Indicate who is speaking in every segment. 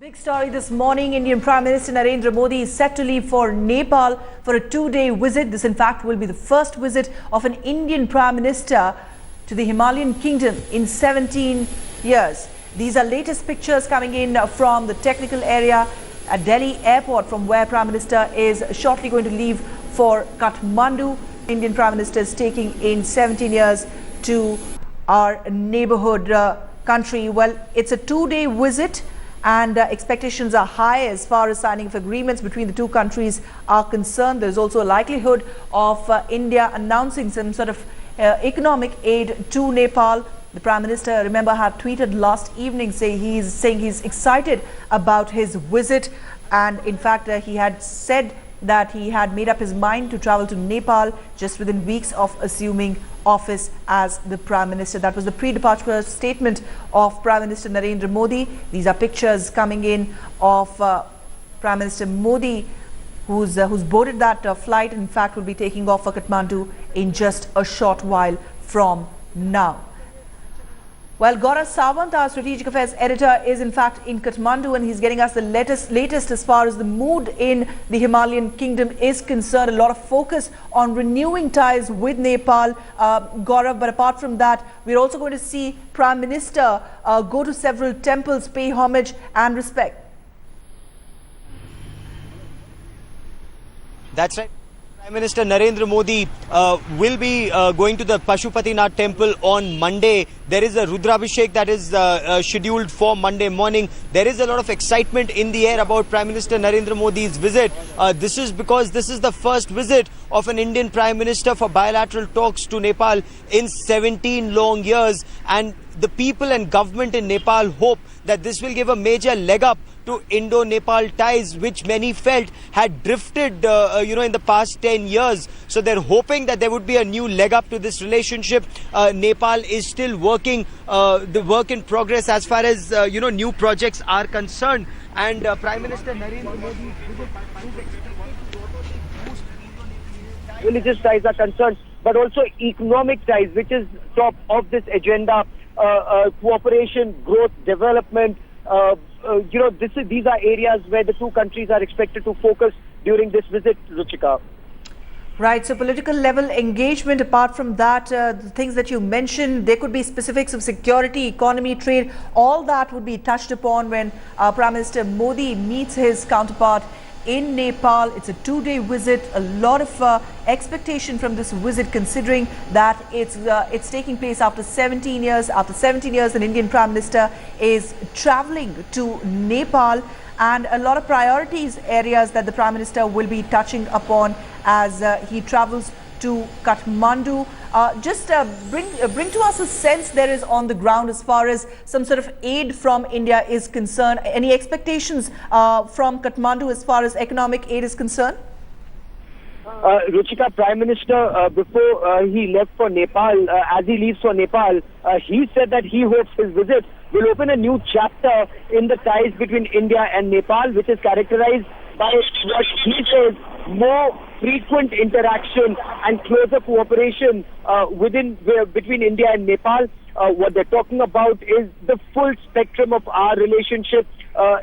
Speaker 1: Big story this morning. Indian Prime Minister Narendra Modi is set to leave for Nepal for a two-day visit. This, in fact, will be the first visit of an Indian Prime Minister to the Himalayan kingdom in 17 years. These are latest pictures coming in from the technical area at Delhi airport, from where Prime Minister is shortly going to leave for Kathmandu. Indian Prime Minister is taking in 17 years to our neighborhood country. Well, it's a two-day visit, and expectations are high as far as signing of agreements between the two countries are concerned. There's also a likelihood of India announcing some sort of economic aid to Nepal. The Prime Minister, remember, had tweeted last evening saying he's excited about his visit, and in fact he had said that he had made up his mind to travel to Nepal just within weeks of assuming office as the Prime Minister. That was the pre-departure statement of Prime Minister Narendra Modi. These are pictures coming in of Prime Minister Modi, who's boarded that flight. In fact, will be taking off for Kathmandu in just a short while from now. Well, Gaurav Sawant, our strategic affairs editor, is in fact in Kathmandu, and he's getting us the latest as far as the mood in the Himalayan kingdom is concerned. A lot of focus on renewing ties with Nepal, Gaurav. But apart from that, we're also going to see Prime Minister go to several temples, pay homage and respect.
Speaker 2: That's right. Prime Minister Narendra Modi will be going to the Pashupatinath temple on Monday. There is a Rudrabhishek that is scheduled for Monday morning. There is a lot of excitement in the air about Prime Minister Narendra Modi's visit. This is because this is the first visit of an Indian Prime Minister for bilateral talks to Nepal in 17 long years. And the people and government in Nepal hope that this will give a major leg up to Indo-Nepal ties, which many felt had drifted, in the past 10 years. So they're hoping that there would be a new leg up to this relationship. Nepal is still working, the work in progress as far as, new projects are concerned. And Prime Minister Narendra Modi religious ties are concerned, but also economic ties, which is top of this agenda. Cooperation, growth, development. These are areas where the two countries are expected to focus during this visit, Ruchika.
Speaker 1: Right, so political level engagement. Apart from that, the things that you mentioned, there could be specifics of security, economy, trade. All that would be touched upon when Prime Minister Modi meets his counterpart in Nepal. It's a two-day visit. A lot of expectation from this visit, considering that it's taking place after 17 years. After 17 years, an Indian Prime Minister is traveling to Nepal, and a lot of priorities areas that the Prime Minister will be touching upon as he travels to Kathmandu. Just bring to us a sense there is on the ground as far as some sort of aid from India is concerned. Any expectations from Kathmandu as far as economic aid is concerned?
Speaker 2: Ruchika, Prime Minister, before he left for Nepal, as he leaves for Nepal, he said that he hopes his visit will open a new chapter in the ties between India and Nepal, which is characterized by what he says more frequent interaction and closer cooperation between India and Nepal. What they're talking about is the full spectrum of our relationship.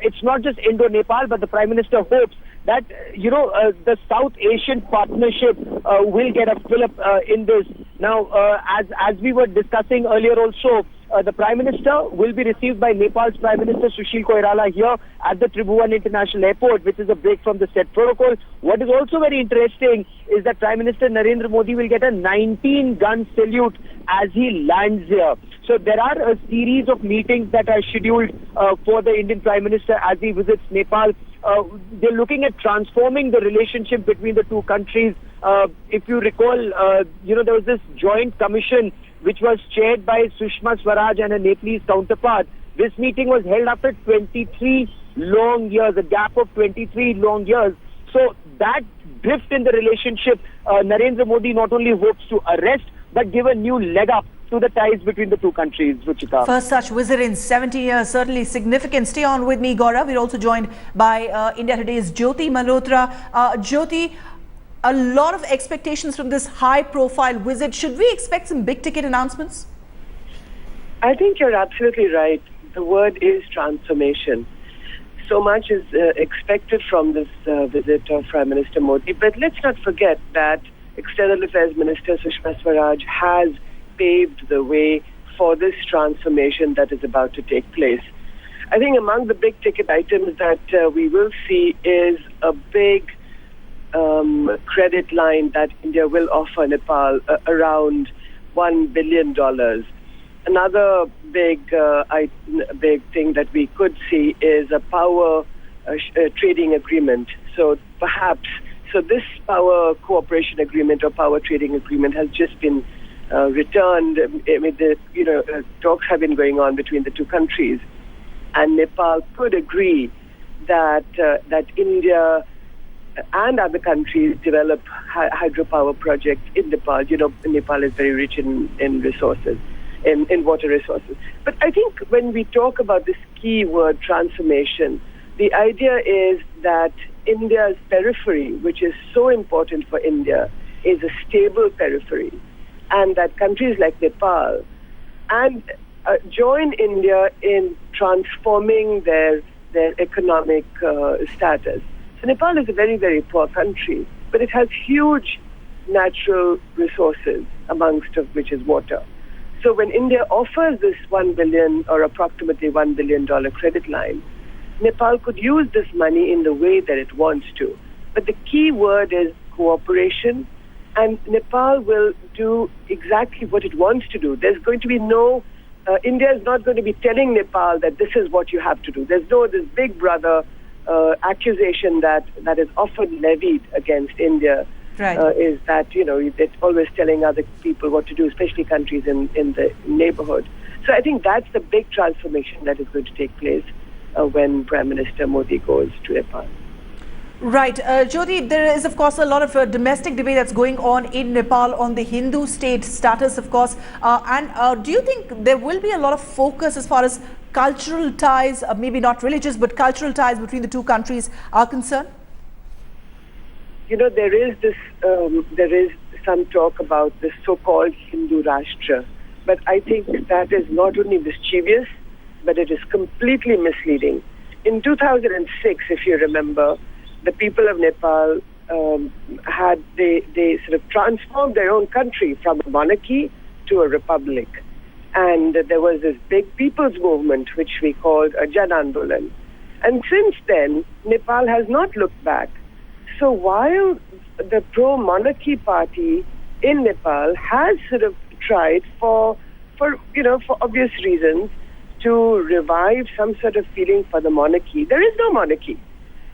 Speaker 2: It's not just Indo-Nepal, but the Prime Minister hopes that the South Asian partnership will get a fill-up in this. Now, as we were discussing earlier also, the Prime Minister will be received by Nepal's Prime Minister Sushil Koirala here at the Tribhuvan International Airport, which is a break from the set protocol. What is also very interesting is that Prime Minister Narendra Modi will get a 19-gun salute as he lands here. So there are a series of meetings that are scheduled for the Indian Prime Minister as he visits Nepal. They're looking at transforming the relationship between the two countries. If you recall, there was this joint commission which was chaired by Sushma Swaraj and a Nepalese counterpart. This meeting was held after 23 long years, a gap of 23 long years. So that drift in the relationship, Narendra Modi not only hopes to arrest, but give a new leg up to the ties between the two countries, Ruchika.
Speaker 1: First such visit in 17 years, certainly significant. Stay on with me, Gaurav. We're also joined by India Today's Jyoti Malhotra. Jyoti, a lot of expectations from this high-profile visit. Should we expect some big-ticket announcements?
Speaker 3: I think you're absolutely right. The word is transformation. so much is expected from this visit of Prime Minister Modi. But let's not forget that External Affairs Minister Sushma Swaraj has paved the way for this transformation that is about to take place. I think among the big ticket items that we will see is a big credit line that India will offer Nepal, around $1 billion. Another big thing that we could see is a power trading agreement. So this power cooperation agreement or power trading agreement has just been returned. I mean, talks have been going on between the two countries, and Nepal could agree that India and other countries develop hydropower projects in Nepal. Nepal is very rich in resources, in water resources. But I think when we talk about this key word transformation, the idea is that India's periphery, which is so important for India, is a stable periphery, and that countries like Nepal and join India in transforming their economic status. So Nepal is a very, very poor country, but it has huge natural resources, amongst of which is water. So when India offers this $1 billion or approximately $1 billion credit line, Nepal could use this money in the way that it wants to. But the key word is cooperation, and Nepal will do exactly what it wants to do. There's going to be no, India is not going to be telling Nepal that this is what you have to do. There's no this big brother accusation that is often levied against India.
Speaker 1: Right.
Speaker 3: Is that, it's always telling other people what to do, especially countries in the neighborhood. So I think that's the big transformation that is going to take place when Prime Minister Modi goes to Nepal.
Speaker 1: Right. Jyoti, there is, of course, a lot of domestic debate that's going on in Nepal on the Hindu state status, of course. And do you think there will be a lot of focus as far as cultural ties, maybe not religious, but cultural ties between the two countries are concerned?
Speaker 3: There is some talk about the so-called Hindu Rashtra. But I think that is not only mischievous, but it is completely misleading. In 2006, if you remember, the people of Nepal they sort of transformed their own country from a monarchy to a republic. And there was this big people's movement, which we called a Jan Andolan. And since then, Nepal has not looked back. So while the pro-monarchy party in Nepal has sort of tried for obvious reasons to revive some sort of feeling for the monarchy, there is no monarchy.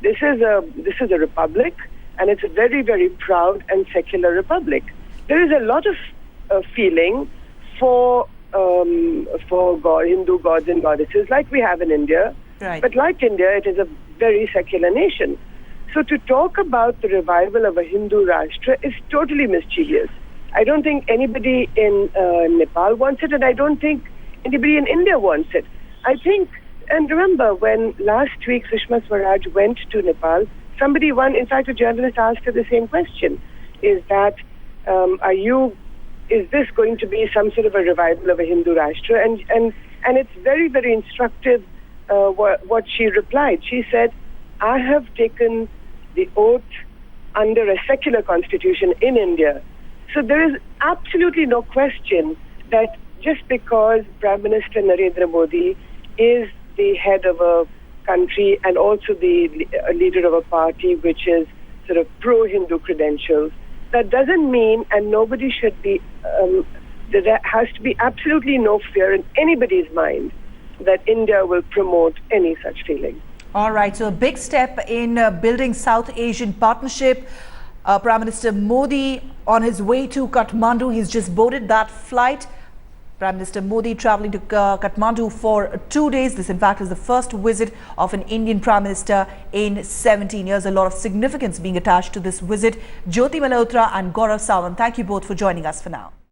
Speaker 3: This is a republic, and it's a very, very proud and secular republic. There is a lot of feeling for Hindu gods and goddesses, like we have in India.
Speaker 1: Right.
Speaker 3: But like India, it is a very secular nation. So to talk about the revival of a Hindu Rashtra is totally mischievous. I don't think anybody in Nepal wants it, and I don't think anybody in India wants it. I think, and remember, when last week Sushma Swaraj went to Nepal, in fact, a journalist asked her the same question: is this going to be some sort of a revival of a Hindu Rashtra? And it's very, very instructive what she replied. She said, I have taken the oath under a secular constitution in India. So there is absolutely no question that just because Prime Minister Narendra Modi is the head of a country and also the leader of a party which is sort of pro-Hindu credentials, that doesn't mean, and nobody should be, there has to be absolutely no fear in anybody's mind that India will promote any such feeling.
Speaker 1: All right, so a big step in building South Asian partnership. Prime Minister Modi on his way to Kathmandu, he's just boarded that flight. Prime Minister Modi traveling to Kathmandu for 2 days. This, in fact, is the first visit of an Indian Prime Minister in 17 years. A lot of significance being attached to this visit. Jyoti Malhotra and Gaurav Sawant, thank you both for joining us for now.